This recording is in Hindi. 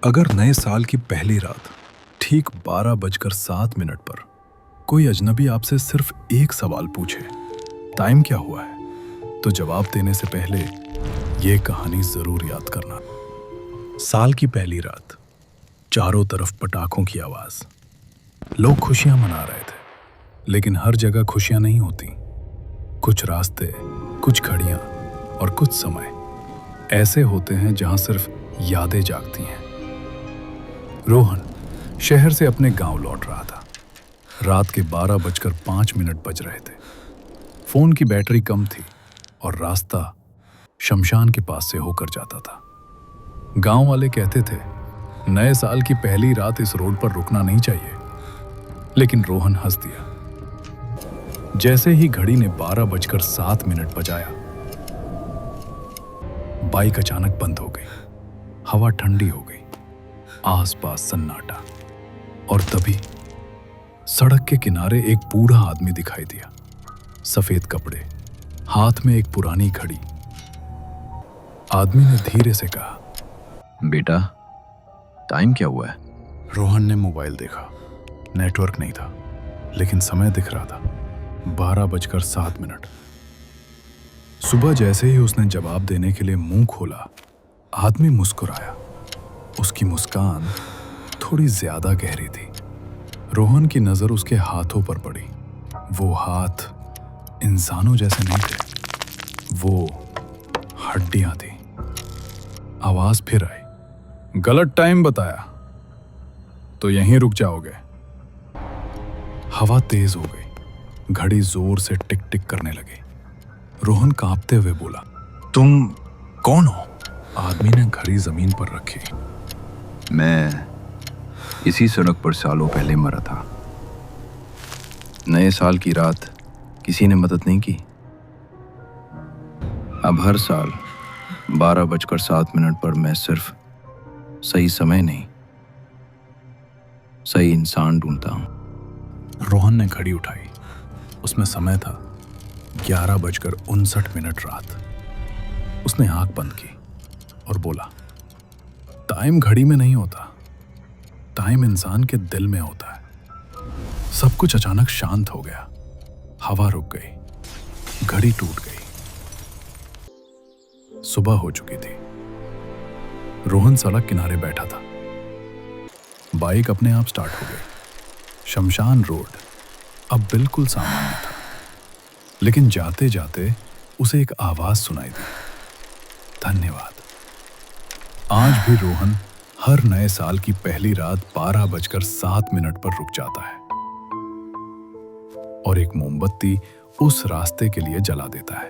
अगर नए साल की पहली रात ठीक 12:07 पर कोई अजनबी आपसे सिर्फ एक सवाल पूछे, टाइम क्या हुआ है, तो जवाब देने से पहले ये कहानी जरूर याद करना। साल की पहली रात, चारों तरफ पटाखों की आवाज। लोग खुशियां मना रहे थे, लेकिन हर जगह खुशियां नहीं होती। कुछ रास्ते, कुछ घड़ियां और कुछ समय ऐसे होते हैं जहां सिर्फ यादें जागती हैं। रोहन शहर से अपने गांव लौट रहा था। रात के 12:05 बज रहे थे। फोन की बैटरी कम थी और रास्ता शमशान के पास से होकर जाता था। गांव वाले कहते थे, नए साल की पहली रात इस रोड पर रुकना नहीं चाहिए, लेकिन रोहन हंस दिया। जैसे ही घड़ी ने 12:07 बजाया, बाइक अचानक बंद हो गई। हवा ठंडी हो गई, आसपास सन्नाटा, और तभी सड़क के किनारे एक बूढ़ा आदमी दिखाई दिया। सफेद कपड़े, हाथ में एक पुरानी घड़ी। आदमी ने धीरे से कहा, बेटा, टाइम क्या हुआ है? रोहन ने मोबाइल देखा। नेटवर्क नहीं था, लेकिन समय दिख रहा था, 12:07। सुबह जैसे ही उसने जवाब देने के लिए मुंह खोला, आदमी मुस्कुराया। उसकी मुस्कान थोड़ी ज्यादा गहरी थी। रोहन की नजर उसके हाथों पर पड़ी। वो हाथ इंसानों जैसे नहीं थे, वो हड्डियां थी। आवाज फिर आई, गलत टाइम बताया तो यहीं रुक जाओगे। हवा तेज हो गई, घड़ी जोर से टिक टिक करने लगी। रोहन कांपते हुए बोला, तुम कौन हो? आदमी ने घड़ी जमीन पर रखी। मैं इसी सड़क पर सालों पहले मरा था। नए साल की रात किसी ने मदद नहीं की। अब हर साल 12:07 पर मैं सिर्फ सही समय नहीं, सही इंसान ढूंढता हूं। रोहन ने घड़ी उठाई। उसमें समय था 11:59 रात। उसने आंख बंद की और बोला, टाइम घड़ी में नहीं होता, टाइम इंसान के दिल में होता है। सब कुछ अचानक शांत हो गया। हवा रुक गई, घड़ी टूट गई। सुबह हो चुकी थी। रोहन सड़क किनारे बैठा था। बाइक अपने आप स्टार्ट हो गई। शमशान रोड अब बिल्कुल सामान्य था, लेकिन जाते जाते उसे एक आवाज सुनाई दी, धन्यवाद। आज भी रोहन हर नए साल की पहली रात 12:07 पर रुक जाता है और एक मोमबत्ती उस रास्ते के लिए जला देता है।